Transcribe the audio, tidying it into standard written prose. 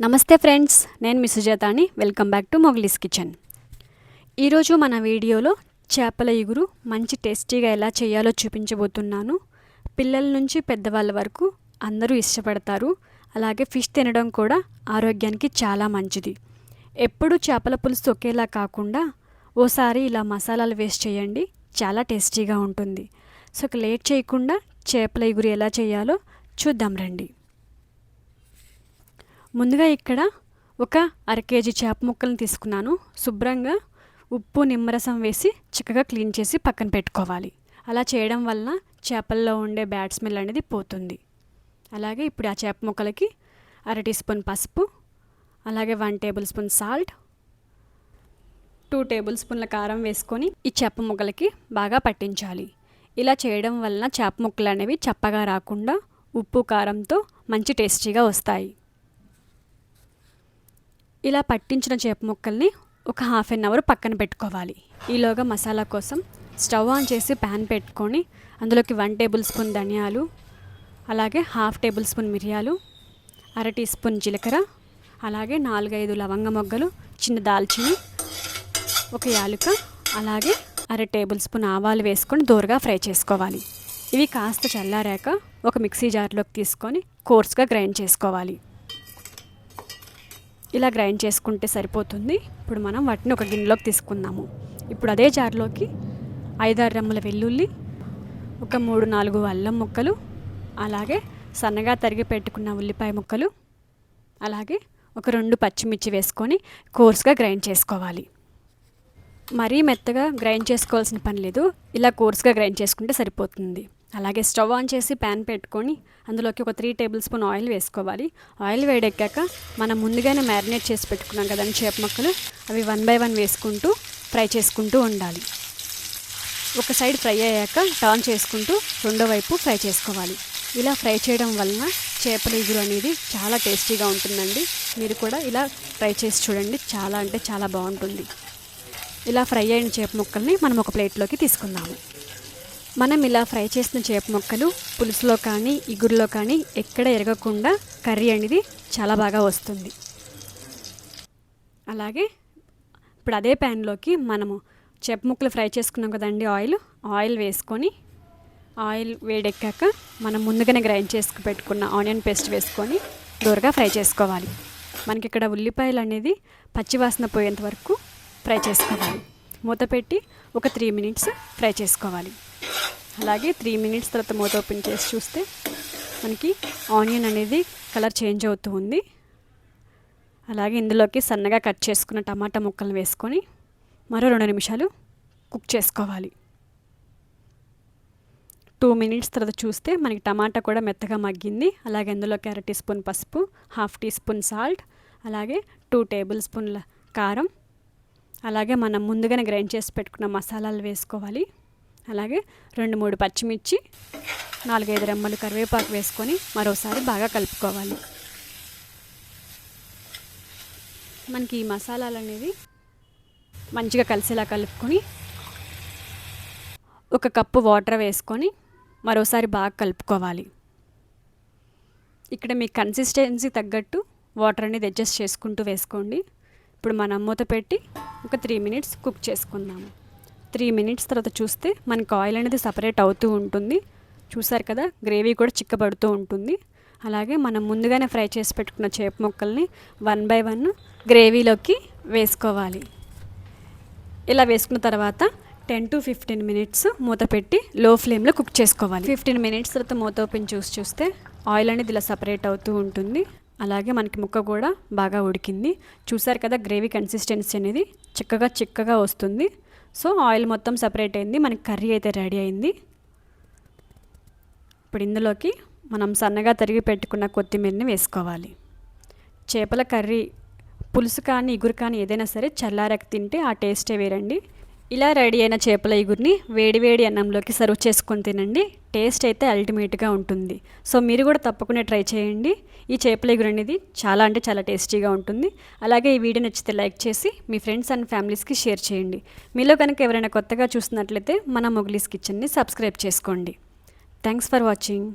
నమస్తే ఫ్రెండ్స్, నేను మీ సుజాతాని. Welcome back to Mowgli's kitchen. ఈరోజు మన వీడియోలో చేపల ఇగురు మంచి టేస్టీగా ఎలా చేయాలో చూపించబోతున్నాను. పిల్లల నుంచి పెద్దవాళ్ళ వరకు అందరూ ఇష్టపడతారు. అలాగే ఫిష్ తినడం కూడా ఆరోగ్యానికి చాలా మంచిది. ఎప్పుడు చేపల పులుసు ఒకేలా కాకుండా ఓసారి ఇలా మసాలాలు వేస్ట్ చేయండి, చాలా టేస్టీగా ఉంటుంది. సో లేట్ చేయకుండా చేపల ఇగురు ఎలా చేయాలో చూద్దాం రండి. ముందుగా ఇక్కడ ఒక అర కేజీ చేప ముక్కలను తీసుకున్నాను. శుభ్రంగా ఉప్పు నిమ్మరసం వేసి చక్కగా క్లీన్ చేసి పక్కన పెట్టుకోవాలి. అలా చేయడం వలన చేపల్లో ఉండే బ్యాడ్ స్మెల్ అనేది పోతుంది. అలాగే ఇప్పుడు ఆ చేప ముక్కలకి అర టీ స్పూన్ పసుపు, అలాగే 1 టేబుల్ స్పూన్ సాల్ట్, 2 టేబుల్ స్పూన్ల కారం వేసుకొని ఈ చేప ముక్కలకి బాగా పట్టించాలి. ఇలా చేయడం వలన చేప ముక్కలు అనేవి చప్పగా రాకుండా ఉప్పు కారంతో మంచి టేస్టీగా వస్తాయి. ఇలా పట్టించిన చేప ముక్కల్ని ఒక హాఫ్ అన్ అవర్ పక్కన పెట్టుకోవాలి. ఈలోగా మసాలా కోసం స్టవ్ ఆన్ చేసి ప్యాన్ పెట్టుకొని అందులోకి 1 టేబుల్ స్పూన్ ధనియాలు, అలాగే హాఫ్ టేబుల్ స్పూన్ మిరియాలు, అర టీ స్పూన్ జీలకర్ర, అలాగే 4-5 లవంగ మొగ్గలు, చిన్న దాల్చిని, ఒక యాలుక, అలాగే అర టేబుల్ స్పూన్ ఆవాలు వేసుకొని దోరగా ఫ్రై చేసుకోవాలి. ఇవి కాస్త చల్లారాక ఒక మిక్సీ జార్లోకి తీసుకొని కోర్స్గా గ్రైండ్ చేసుకోవాలి. ఇలా గ్రైండ్ చేసుకుంటే సరిపోతుంది. ఇప్పుడు మనం వాటిని ఒక గిన్నెలోకి తీసుకుందాము. ఇప్పుడు అదే జార్లోకి 5-6 రెమ్మల వెల్లుల్లి, ఒక 3-4 అల్లం ముక్కలు, అలాగే సన్నగా తరిగి పెట్టుకున్న ఉల్లిపాయ ముక్కలు, అలాగే ఒక 2 పచ్చిమిర్చి వేసుకొని కోర్స్గా గ్రైండ్ చేసుకోవాలి. మరీ మెత్తగా గ్రైండ్ చేసుకోవాల్సిన పని లేదు, ఇలా కోర్స్గా గ్రైండ్ చేసుకుంటే సరిపోతుంది. అలాగే స్టవ్ ఆన్ చేసి ప్యాన్ పెట్టుకొని అందులోకి ఒక 3 టేబుల్ స్పూన్ ఆయిల్ వేసుకోవాలి. ఆయిల్ వేడెక్కాక మనం ముందుగానే మ్యారినేట్ చేసి పెట్టుకున్నాం కదండి చేప ముక్కలు, అవి 1 బై 1 వేసుకుంటూ ఫ్రై చేసుకుంటూ ఉండాలి. ఒక సైడ్ ఫ్రై అయ్యాక టర్న్ చేసుకుంటూ రెండో వైపు ఫ్రై చేసుకోవాలి. ఇలా ఫ్రై చేయడం వలన చేపల ఇగురు అనేది చాలా టేస్టీగా ఉంటుందండి. మీరు కూడా ఇలా ట్రై చేసి చూడండి, చాలా అంటే చాలా బాగుంటుంది. ఇలా ఫ్రై అయిన చేప ముక్కల్ని మనం ఒక ప్లేట్లోకి తీసుకుందాము. మనం ఇలా ఫ్రై చేసిన చేప ముక్కలు పులుసులో కానీ ఇగురులో కానీ ఎక్కడ ఎరగకుండా కర్రీ అనేది చాలా బాగా వస్తుంది. అలాగే ఇప్పుడు అదే ప్యాన్లోకి మనము చేప ముక్కలు ఫ్రై చేసుకున్నాం కదండి, ఆయిల్ వేసుకొని ఆయిల్ వేడెక్కాక మనం ముందుగానే గ్రైండ్ చేసుకు పెట్టుకున్న ఆనియన్ పేస్ట్ వేసుకొని దూరగా ఫ్రై చేసుకోవాలి. మనకి ఇక్కడ ఉల్లిపాయలు అనేది పచ్చివాసన పోయేంత వరకు ఫ్రై చేసుకోవాలి. మూత పెట్టి ఒక 3 మినిట్స్ ఫ్రై చేసుకోవాలి. అలాగే 3 మినిట్స్ తర్వాత మూత ఓపెన్ చేసి చూస్తే మనకి ఆనియన్ అనేది కలర్ చేంజ్ అవుతూ ఉంది. అలాగే ఇందులోకి సన్నగా కట్ చేసుకున్న టమాటా ముక్కలను వేసుకొని మరో 2 నిమిషాలు కుక్ చేసుకోవాలి. 2 మినిట్స్ తర్వాత చూస్తే మనకి టమాటా కూడా మెత్తగా మగ్గింది. అలాగే ఇందులోకి అర టీ స్పూన్ పసుపు, హాఫ్ టీ స్పూన్ సాల్ట్, అలాగే 2 టేబుల్ స్పూన్ల కారం, అలాగే మనం ముందుగానే గ్రైండ్ చేసి పెట్టుకున్న మసాలాలు వేసుకోవాలి. అలాగే 2-3 పచ్చిమిర్చి, 4-5 రెమ్మలు కరివేపాకు వేసుకొని మరోసారి బాగా కలుపుకోవాలి. మనకి ఈ మసాలాలు అనేవి మంచిగా కలిసేలా కలుపుకొని ఒక కప్పు వాటర్ వేసుకొని మరోసారి బాగా కలుపుకోవాలి. ఇక్కడ మీ కన్సిస్టెన్సీ తగ్గట్టు వాటర్ అనేది అడ్జస్ట్ చేసుకుంటూ వేసుకోండి. ఇప్పుడు మనం మూత పెట్టి ఒక 3 మినిట్స్ కుక్ చేసుకుందాము. 3 మినిట్స్ తర్వాత చూస్తే మనకి ఆయిల్ అనేది సపరేట్ అవుతూ ఉంటుంది. చూసారు కదా, గ్రేవీ కూడా చిక్కబడుతూ ఉంటుంది. అలాగే మనం ముందుగానే ఫ్రై చేసి పెట్టుకున్న చేప ముక్కల్ని 1 బై 1 గ్రేవీలోకి వేసుకోవాలి. ఇలా వేసుకున్న తర్వాత 10 to 15 మినిట్స్ మూత పెట్టి లో ఫ్లేమ్లో కుక్ చేసుకోవాలి. 15 మినిట్స్ తర్వాత మూత ఓపెన్ చూస్తే ఆయిల్ అనేది ఇలా సపరేట్ అవుతూ ఉంటుంది. అలాగే మనకి ముక్క కూడా బాగా ఉడికింది. చూసారు కదా, గ్రేవీ కన్సిస్టెన్సీ అనేది చిక్కగా వస్తుంది. సో ఆయిల్ మొత్తం సపరేట్ అయింది, మనకి కర్రీ అయితే రెడీ అయింది. ఇప్పుడు ఇందులోకి మనం సన్నగా తరిగి పెట్టుకున్న కొత్తిమీరని వేసుకోవాలి. చేపల కర్రీ పులుసు కానీ ఇగురు కానీ ఏదైనా సరే చల్లారాక తింటే ఆ టేస్టే వేరండి. ఇలా రెడీ అయిన చేపల ఇగురిని వేడివేడి అన్నంలోకి సర్వ్ చేసుకొని తినండి. టేస్ట్ అయితే అల్టిమేట్గా ఉంటుంది. సో మీరు కూడా తప్పకుండా ట్రై చేయండి. ఈ చేపల ఇగురు అనేది చాలా అంటే చాలా టేస్టీగా ఉంటుంది. అలాగే ఈ వీడియో నచ్చితే లైక్ చేసి మీ ఫ్రెండ్స్ అండ్ ఫ్యామిలీస్కి షేర్ చేయండి. మీలో కనుక ఎవరైనా కొత్తగా చూస్తున్నట్లయితే మన మొగ్లీస్ కిచెన్ని సబ్స్క్రైబ్ చేసుకోండి. Thanks for watching.